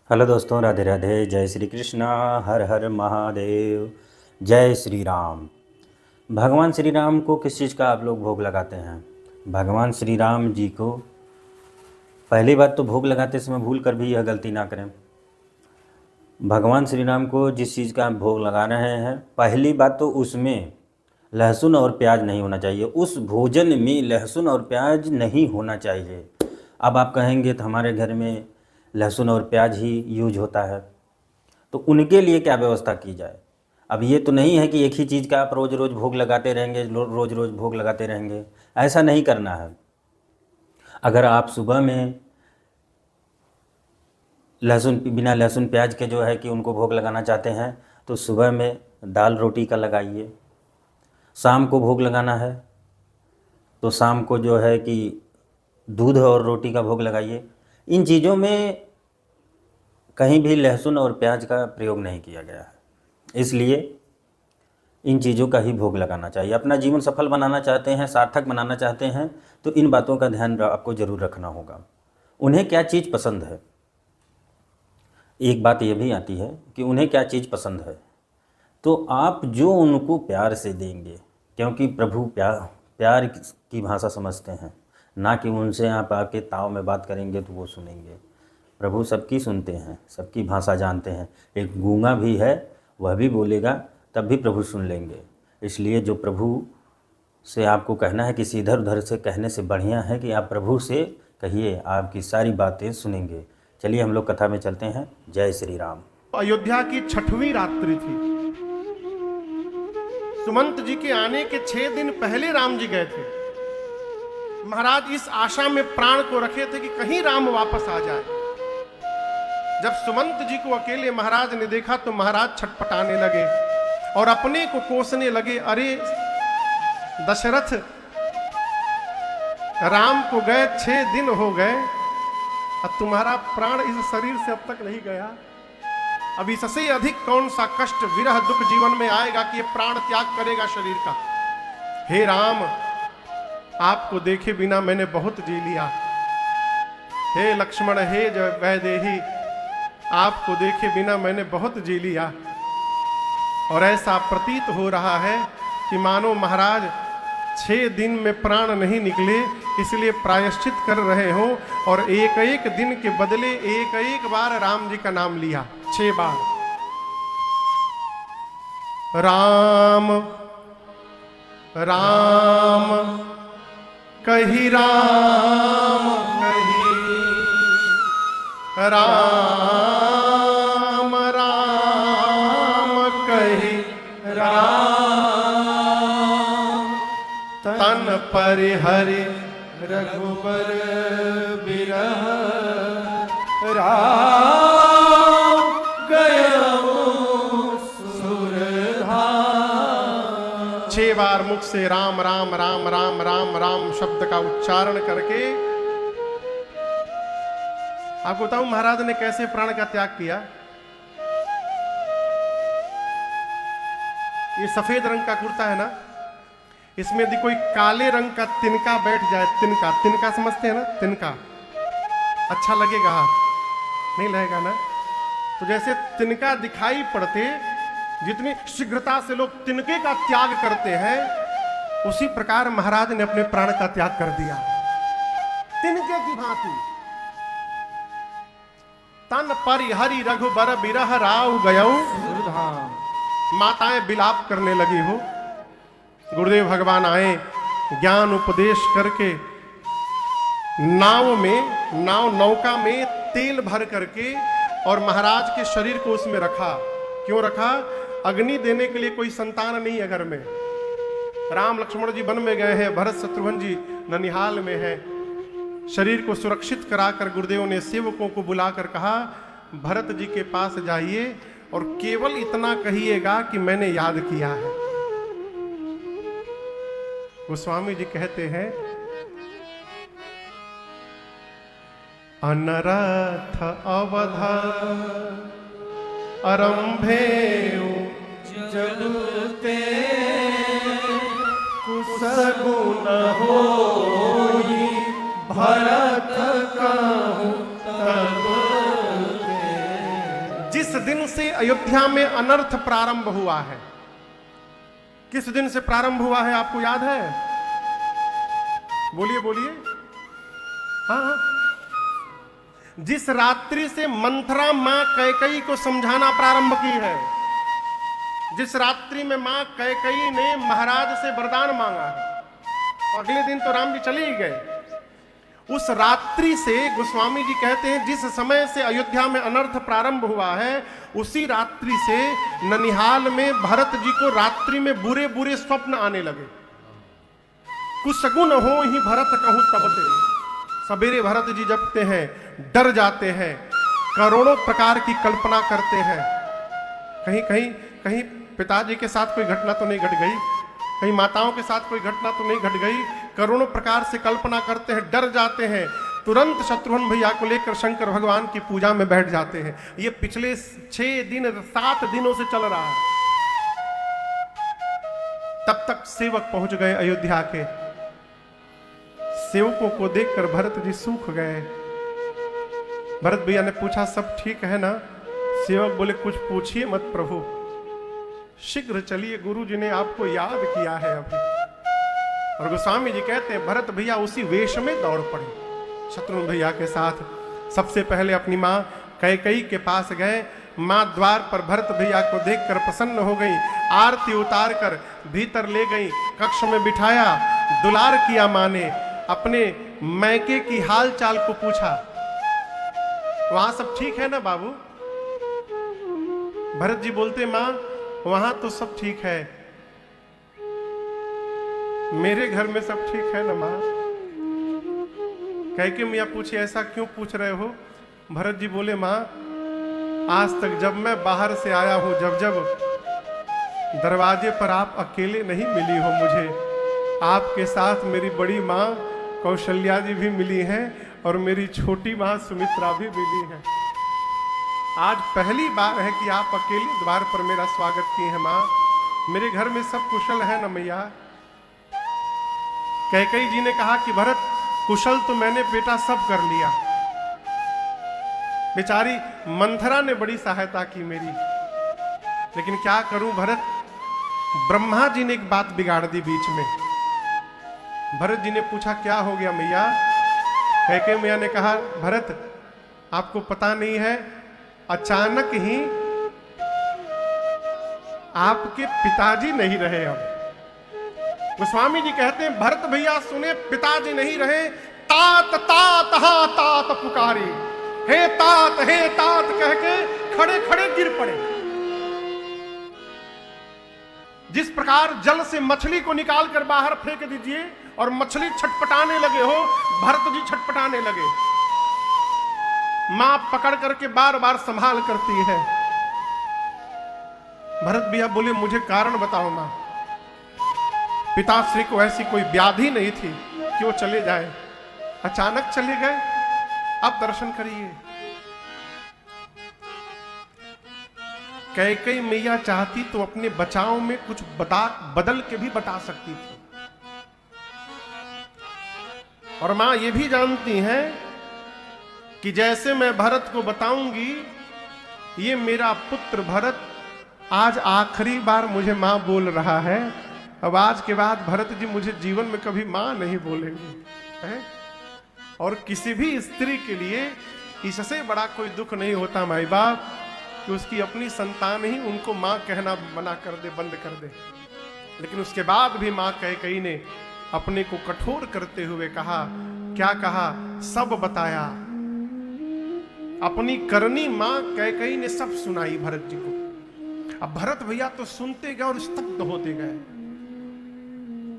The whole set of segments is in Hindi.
हेलो दोस्तों, राधे राधे। जय श्री कृष्णा। हर हर महादेव। जय श्री राम। भगवान श्री राम को किस चीज़ का आप लोग भोग लगाते हैं? भगवान श्री राम जी को पहली बात तो भोग लगाते समय भूल कर भी यह गलती ना करें। भगवान श्री राम को जिस चीज़ का आप भोग लगा रहे हैं, पहली बात तो उसमें लहसुन और प्याज नहीं होना चाहिए। उस भोजन में लहसुन और प्याज नहीं होना चाहिए। अब आप कहेंगे तो हमारे घर में लहसुन और प्याज ही यूज होता है, तो उनके लिए क्या व्यवस्था की जाए? अब ये तो नहीं है कि एक ही चीज़ का आप रोज़ रोज़ भोग लगाते रहेंगे, रोज़ रोज़ भोग लगाते रहेंगे। ऐसा नहीं करना है। अगर आप सुबह में बिना लहसुन प्याज के जो है कि उनको भोग लगाना चाहते हैं, तो सुबह में दाल रोटी का लगाइए। शाम को भोग लगाना है तो शाम को जो है कि दूध और रोटी का भोग लगाइए। इन चीज़ों में कहीं भी लहसुन और प्याज का प्रयोग नहीं किया गया है, इसलिए इन चीज़ों का ही भोग लगाना चाहिए। अपना जीवन सफल बनाना चाहते हैं, सार्थक बनाना चाहते हैं, तो इन बातों का ध्यान आपको ज़रूर रखना होगा। उन्हें क्या चीज़ पसंद है, एक बात यह भी आती है कि उन्हें क्या चीज़ पसंद है, तो आप जो उनको प्यार से देंगे, क्योंकि प्रभु प्यार की भाषा समझते हैं, ना कि उनसे आप आके ताव में बात करेंगे तो वो सुनेंगे। प्रभु सबकी सुनते हैं, सबकी भाषा जानते हैं। एक गूंगा भी है, वह भी बोलेगा तब भी प्रभु सुन लेंगे। इसलिए जो प्रभु से आपको कहना है, किसी इधर उधर से कहने से बढ़िया है कि आप प्रभु से कहिए, आपकी सारी बातें सुनेंगे। चलिए हम लोग कथा में चलते हैं। जय श्री राम। अयोध्या की 6वीं रात्रि थी। सुमंत जी के आने के 6 दिन पहले राम जी गए थे। महाराज इस आशा में प्राण को रखे थे कि कहीं राम वापस आ जाए। जब सुमंत जी को अकेले महाराज ने देखा तो महाराज छटपटाने लगे और अपने को कोसने लगे। अरे दशरथ, राम को गए 6 दिन हो गए और तुम्हारा प्राण इस शरीर से अब तक नहीं गया। अब इससे अधिक कौन सा कष्ट, विरह, दुख जीवन में आएगा कि ये प्राण त्याग करेगा शरीर का। हे राम, आपको देखे बिना मैंने बहुत जी लिया। हे लक्ष्मण, हे वैदेही, आपको देखे बिना मैंने बहुत जी लिया। और ऐसा प्रतीत हो रहा है कि मानो महाराज 6 दिन में प्राण नहीं निकले, इसलिए प्रायश्चित कर रहे हो और एक एक दिन के बदले एक एक बार राम जी का नाम लिया। 6 बार राम राम कही, राम कही, राम राम कही, राम तन परिहरि रघुबर बिरह, राम गयो सुरधाम। 6 बार मुख से राम राम राम राम राम राम शब्द का उच्चारण करके आपको बताऊं महाराज ने कैसे प्राण का त्याग किया। ये सफेद रंग का कुर्ता है ना, इसमें यदि कोई काले रंग का तिनका बैठ जाए, तिनका तिनका समझते हैं ना, तिनका अच्छा लगेगा? नहीं लगेगा ना। तो जैसे तिनका दिखाई पड़ते, जितनी शीघ्रता से लोग तिनके का त्याग करते हैं, उसी प्रकार महाराज ने अपने प्राण का त्याग कर दिया तिनके की भांति। तन परिहरि रघुबर बिरह, राव गयौ सुरधाम। माताएं बिलाप करने लगी हो। गुरुदेव भगवान आए, ज्ञान उपदेश करके नौका में तेल भर करके और महाराज के शरीर को उसमें रखा। क्यों रखा? अग्नि देने के लिए कोई संतान नहीं है घर में। राम लक्ष्मण जी वन में गए हैं, भरत शत्रुघ्न जी ननिहाल में है। शरीर को सुरक्षित कराकर गुरुदेव ने सेवकों को बुलाकर कहा, भरत जी के पास जाइए और केवल इतना कहिएगा कि मैंने याद किया है। गोस्वामी जी कहते हैं, अनरथ अवध आरंभे जलते, कुसगुन होई भरत कहूँ तब जिस दिन से अयोध्या में अनर्थ प्रारंभ हुआ है, किस दिन से प्रारंभ हुआ है आपको याद है? बोलिए बोलिए। हाँ, जिस रात्रि से मंथरा मां कैकेयी को समझाना प्रारंभ की है, जिस रात्रि में मां कैकेयी ने महाराज से वरदान मांगा है, अगले दिन तो राम जी चले ही गए, उस रात्रि से गोस्वामी जी कहते हैं जिस समय से अयोध्या में अनर्थ प्रारंभ हुआ है, उसी रात्रि से ननिहाल में भरत जी को रात्रि में बुरे बुरे स्वप्न आने लगे। कुसगुन हो ही भरत कहूं तब ते। सवेरे भरत जी जपते हैं, डर जाते हैं, करोड़ों प्रकार की कल्पना करते हैं। कहीं कहीं कहीं पिताजी के साथ कोई घटना तो नहीं घट गई, कहीं माताओं के साथ कोई घटना तो नहीं घट गई, करोड़ों प्रकार से कल्पना करते हैं, डर जाते हैं, तुरंत शत्रुघ्न भैया को लेकर शंकर भगवान की पूजा में बैठ जाते हैं। ये पिछले 6 दिन 7 दिनों से चल रहा है। तब तक सेवक पहुंच गए अयोध्या के। सेवकों को देखकर भरत जी सूख गए। भरत भैया ने पूछा सब ठीक है ना? सेवक बोले कुछ पूछिए मत प्रभु, शीघ्र चलिए, गुरु जी ने आपको याद किया है अभी। और गोस्वामी जी कहते हैं भरत भैया उसी वेश में दौड़ पड़े शत्रुघ्न भैया के साथ। सबसे पहले अपनी मां कैकेयी के पास गए। मां द्वार पर भरत भैया को देखकर प्रसन्न हो गई, आरती उतार कर भीतर ले गई, कक्ष में बिठाया, दुलार किया। मां ने अपने मैके की हाल चाल को पूछा, वहां सब ठीक है ना बाबू? भरत जी बोलते मां वहां तो सब ठीक है, मेरे घर में सब ठीक है ना मां? कैकेयी मैया पूछी ऐसा क्यों पूछ रहे हो? भरत जी बोले मां आज तक जब मैं बाहर से आया हूं, जब जब दरवाजे पर आप अकेले नहीं मिली हो मुझे, आपके साथ मेरी बड़ी मां कौशल्या जी भी मिली हैं और मेरी छोटी मां सुमित्रा भी मिली है। आज पहली बार है कि आप अकेले द्वार पर मेरा स्वागत किए हैं मां। मेरे घर में सब कुशल है ना मैया? कैकेयी जी ने कहा कि भरत कुशल तो मैंने बेटा सब कर लिया, बेचारी मंथरा ने बड़ी सहायता की मेरी, लेकिन क्या करूं भरत, ब्रह्मा जी ने एक बात बिगाड़ दी बीच में। भरत जी ने पूछा क्या हो गया मैया? कैकेयी मैया ने कहा भरत आपको पता नहीं है, अचानक ही आपके पिताजी नहीं रहे। अब गोस्वामी जी कहते हैं भरत भैया सुने पिताजी नहीं रहे, तात तात हा तात पुकारी, हे तात कह के खड़े खड़े गिर पड़े। जिस प्रकार जल से मछली को निकाल कर बाहर फेंक दीजिए और मछली छटपटाने लगे हो, भरत जी छटपटाने लगे। मां पकड़ करके बार बार संभाल करती है। भरत भैया बोले मुझे कारण बताओ मां, पिताश्री को ऐसी कोई व्याधि नहीं थी क्यों चले जाए, अचानक चले गए, अब दर्शन करिए। कैकेयी मैया चाहती तो अपने बचाव में कुछ बदल के भी बता सकती थी, और मां ये भी जानती हैं कि जैसे मैं भरत को बताऊंगी ये मेरा पुत्र भरत आज आखिरी बार मुझे मां बोल रहा है, अब आज के बाद भरत जी मुझे जीवन में कभी मां नहीं बोलेंगे, है? और किसी भी स्त्री के लिए इससे बड़ा कोई दुख नहीं होता माई बाप कि उसकी अपनी संतान ही उनको मां कहना मना कर दे, बंद कर दे। लेकिन उसके बाद भी मां कैकेयी ने अपने को कठोर करते हुए कहा, क्या कहा? सब बताया। अपनी करनी मां कैकेयी ने सब सुनाई भरत जी को। अब भरत भैया तो सुनते गए और स्तब्ध होते गए,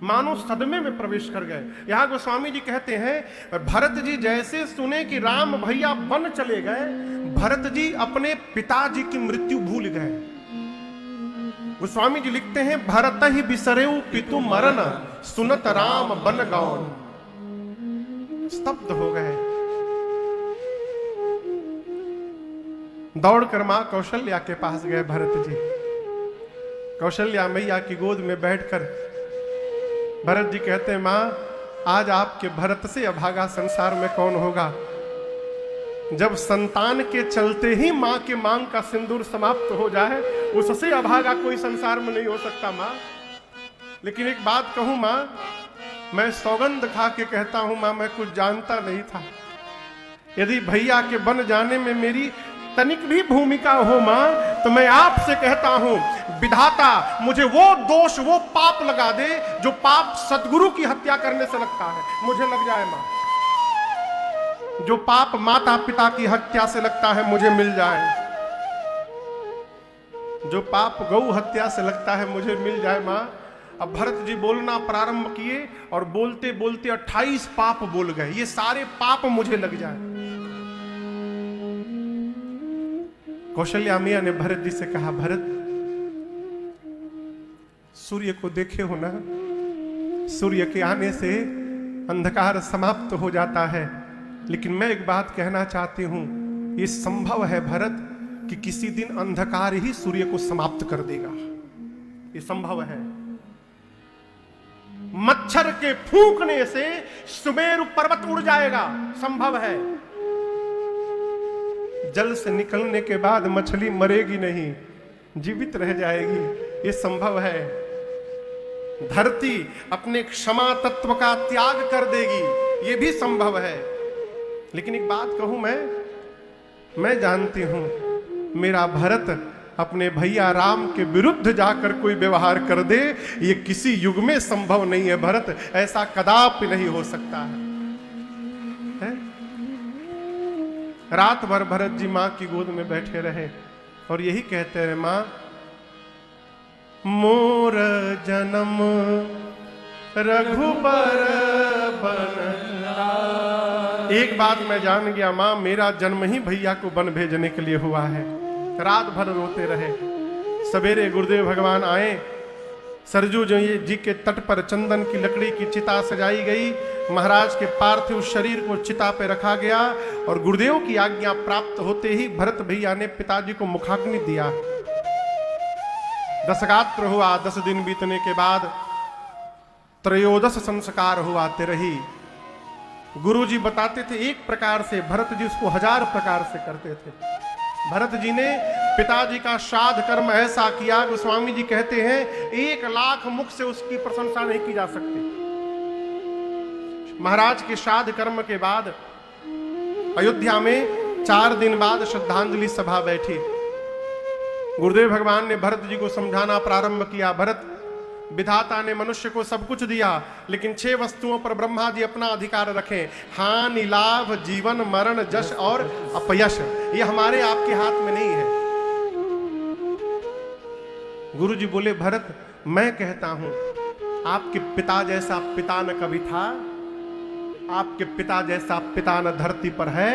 मानो सदमे में प्रवेश कर गए। यहां गोस्वामी जी कहते हैं भरत जी जैसे सुने कि राम भैया वन चले गए, भरत जी अपने पिताजी की मृत्यु भूल गए। गोस्वामी जी लिखते हैं भरत ही बिसरेऊ पितु मरण, सुनत राम बन गौन। स्तब्ध हो गए। दौड़कर मां कौशल्या के पास गए भरत जी। कौशल्या मैया की गोद में बैठकर भरत जी कहते हैं मां आज आपके भरत से अभागा संसार में कौन होगा? जब संतान के चलते ही मां के मांग का सिंदूर समाप्त हो जाए, उससे अभागा कोई संसार में नहीं हो सकता मां। लेकिन एक बात कहूं मां, मैं सौगंध खा के कहता हूं मां, मैं कुछ जानता नहीं था। यदि भैया के बन जाने में मेरी तनिक भी भूमिका हो मां, तो मैं आपसे कहता हूं, विधाता मुझे वो दोष, वो पाप लगा दे जो पाप सतगुरु की हत्या करने से लगता है, मुझे लग जाए मां। जो पाप माता पिता की हत्या से लगता है, मुझे मिल जाए। जो पाप गौ हत्या से लगता है, मुझे मिल जाए मां। अब भरत जी बोलना प्रारंभ किए और बोलते बोलते 28 पाप बोल गए। ये सारे पाप मुझे लग जाए। कौशल्या मिया ने भरत जी से कहा, भरत सूर्य को देखे हो ना, सूर्य के आने से अंधकार समाप्त हो जाता है। लेकिन मैं एक बात कहना चाहती हूं, ये संभव है भरत कि किसी दिन अंधकार ही सूर्य को समाप्त कर देगा। ये संभव है। मच्छर के फूंकने से सुमेरु पर्वत उड़ जाएगा, संभव है। जल से निकलने के बाद मछली मरेगी नहीं, जीवित रह जाएगी, ये संभव है। धरती अपने क्षमा तत्व का त्याग कर देगी, ये भी संभव है। लेकिन एक बात कहूं, मैं जानती हूं, मेरा भरत अपने भैया राम के विरुद्ध जाकर कोई व्यवहार कर दे, ये किसी युग में संभव नहीं है भरत, ऐसा कदापि नहीं हो सकता है? रात भर भरत जी मां की गोद में बैठे रहे और यही कहते रहे, मां मोर जन्म रघुबर बन। एक बात मैं जान गया मां, मेरा जन्म ही भैया को वन भेजने के लिए हुआ है। रात भर रोते रहे। सवेरे गुरुदेव भगवान आए। सरजू जी के तट पर चंदन की लकड़ी की चिता सजाई गई। महाराज के पार्थिव शरीर को चिता पे रखा गया और गुरुदेव की आज्ञा प्राप्त होते ही भरत भैया ने पिताजी को मुखाग्नि दिया। दशगात्र हुआ। 10 दिन बीतने के बाद त्रयोदश संस्कार हुआ। तिरही गुरुजी बताते थे एक प्रकार से, भरत जी उसको 1000 प्रकार से करते थे। भरत जी ने पिताजी का श्राद्ध कर्म ऐसा किया, गोस्वामी जी कहते हैं 1 लाख मुख से उसकी प्रशंसा नहीं की जा सकती। महाराज के श्राद्ध कर्म के बाद अयोध्या में 4 दिन बाद श्रद्धांजलि सभा बैठी। गुरुदेव भगवान ने भरत जी को समझाना प्रारंभ किया, भरत विधाता ने मनुष्य को सब कुछ दिया, लेकिन 6 वस्तुओं पर ब्रह्मा जी अपना अधिकार रखें। हानि, लाभ, जीवन, मरण, जश और अपयश, ये हमारे आपके हाथ में नहीं है। गुरु जी बोले, भरत मैं कहता हूं, आपके पिता जैसा पिता न कभी था, आपके पिता जैसा पिता न धरती पर है,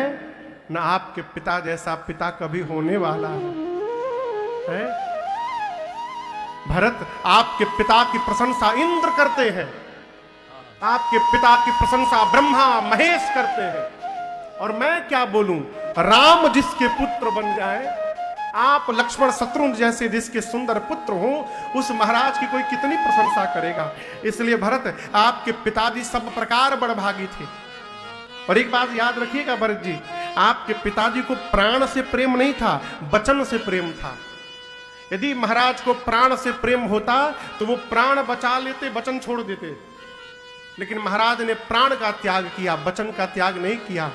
न आपके पिता जैसा पिता कभी होने वाला है? भरत आपके पिता की प्रशंसा इंद्र करते हैं, आपके पिता की प्रशंसा ब्रह्मा महेश करते हैं। और मैं क्या बोलूं, राम जिसके पुत्र बन जाए, आप लक्ष्मण शत्रुघ्न जैसे जिसके सुंदर पुत्र हो, उस महाराज की कोई कितनी प्रशंसा करेगा। इसलिए भरत आपके पिताजी सब प्रकार बड़भागी थे। और एक बात याद रखिएगा भरत जी, आपके पिताजी को प्राण से प्रेम नहीं था, वचन से प्रेम था। यदि महाराज को प्राण से प्रेम होता तो वो प्राण बचा लेते, वचन छोड़ देते। लेकिन महाराज ने प्राण का त्याग किया, वचन का त्याग नहीं किया।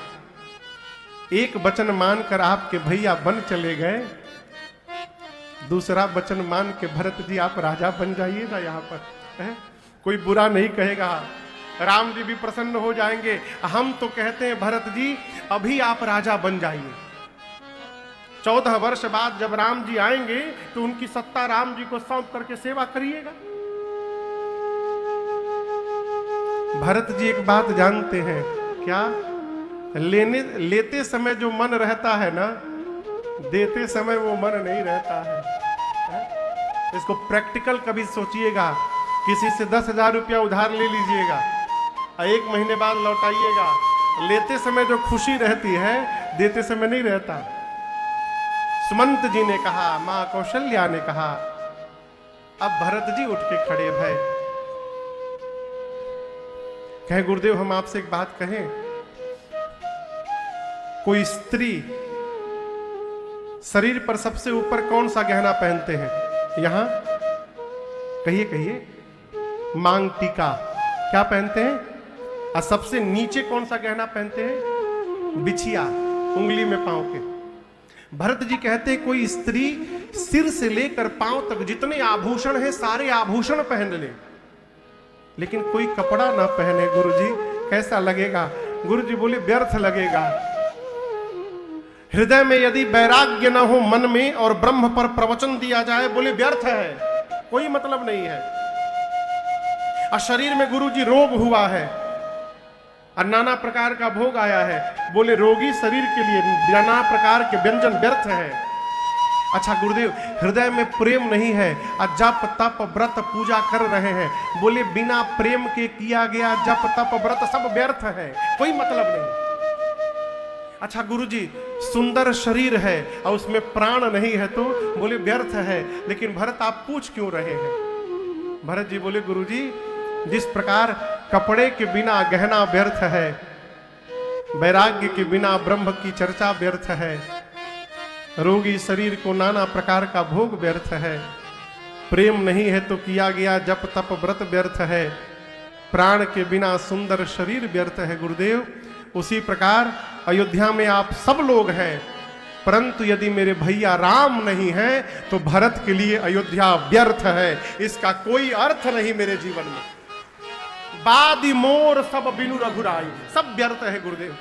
एक वचन मानकर आपके भैया बन चले गए, दूसरा वचन मान के भरत जी आप राजा बन जाइएगा। यहाँ पर है? कोई बुरा नहीं कहेगा, राम जी भी प्रसन्न हो जाएंगे। हम तो कहते हैं भरत जी अभी आप राजा बन जाइए। 14 वर्ष बाद जब राम जी आएंगे तो उनकी सत्ता राम जी को सौंप करके सेवा करिएगा। भरत जी एक बात जानते हैं, क्या? लेते समय जो मन रहता है ना, देते समय वो मन नहीं रहता है। इसको प्रैक्टिकल कभी सोचिएगा। किसी से 10,000 रुपया उधार ले लीजिएगा, 1 महीने बाद लौटाइएगा। लेते समय जो खुशी रहती है, देते समय नहीं रहता। सुमंत जी ने कहा, मां कौशल्या ने कहा। अब भरत जी उठ के खड़े भय, कहे गुरुदेव हम आपसे एक बात कहें। कोई स्त्री शरीर पर सबसे ऊपर कौन सा गहना पहनते हैं? यहां कहिए कहिए, मांग टीका क्या पहनते हैं? और सबसे नीचे कौन सा गहना पहनते हैं? बिछिया, उंगली में पांव के। भरत जी कहते हैं कोई स्त्री सिर से लेकर पांव तक जितने आभूषण हैं सारे आभूषण पहन ले, लेकिन कोई कपड़ा ना पहने। गुरुजी कैसा लगेगा? गुरुजी बोले व्यर्थ लगेगा। हृदय में यदि वैराग्य ना हो मन में और ब्रह्म पर प्रवचन दिया जाए, बोले व्यर्थ है, कोई मतलब नहीं है। और शरीर में गुरुजी रोग हुआ है और नाना प्रकार का भोग आया है, बोले रोगी शरीर के लिए नाना प्रकार के व्यंजन व्यर्थ है। अच्छा गुरुदेव, हृदय में प्रेम नहीं है और जप तप व्रत पूजा कर रहे हैं, बोले बिना प्रेम के किया गया जप तप व्रत सब व्यर्थ है, कोई मतलब नहीं। अच्छा गुरुजी, सुंदर शरीर है और उसमें प्राण नहीं है तो बोले व्यर्थ है। लेकिन भरत आप पूछ क्यों रहे हैं? भरत जी बोले गुरुजी, जिस प्रकार कपड़े के बिना गहना व्यर्थ है, वैराग्य के बिना ब्रह्म की चर्चा व्यर्थ है, रोगी शरीर को नाना प्रकार का भोग व्यर्थ है, प्रेम नहीं है तो किया गया जप तप व्रत व्यर्थ है, प्राण के बिना सुंदर शरीर व्यर्थ है। गुरुदेव, उसी प्रकार अयोध्या में आप सब लोग हैं, परंतु यदि मेरे भैया राम नहीं हैं तो भरत के लिए अयोध्या व्यर्थ है। इसका कोई अर्थ नहीं मेरे जीवन में। बादी मोर सब बिनु रघुराई, सब व्यर्थ है गुरुदेव।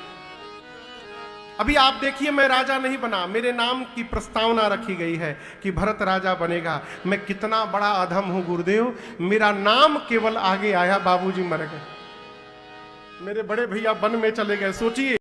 अभी आप देखिए, मैं राजा नहीं बना, मेरे नाम की प्रस्तावना रखी गई है कि भरत राजा बनेगा। मैं कितना बड़ा अधम हूं गुरुदेव, मेरा नाम केवल आगे आया, बाबूजी मर गए, मेरे बड़े भैया वन में चले गए। सोचिए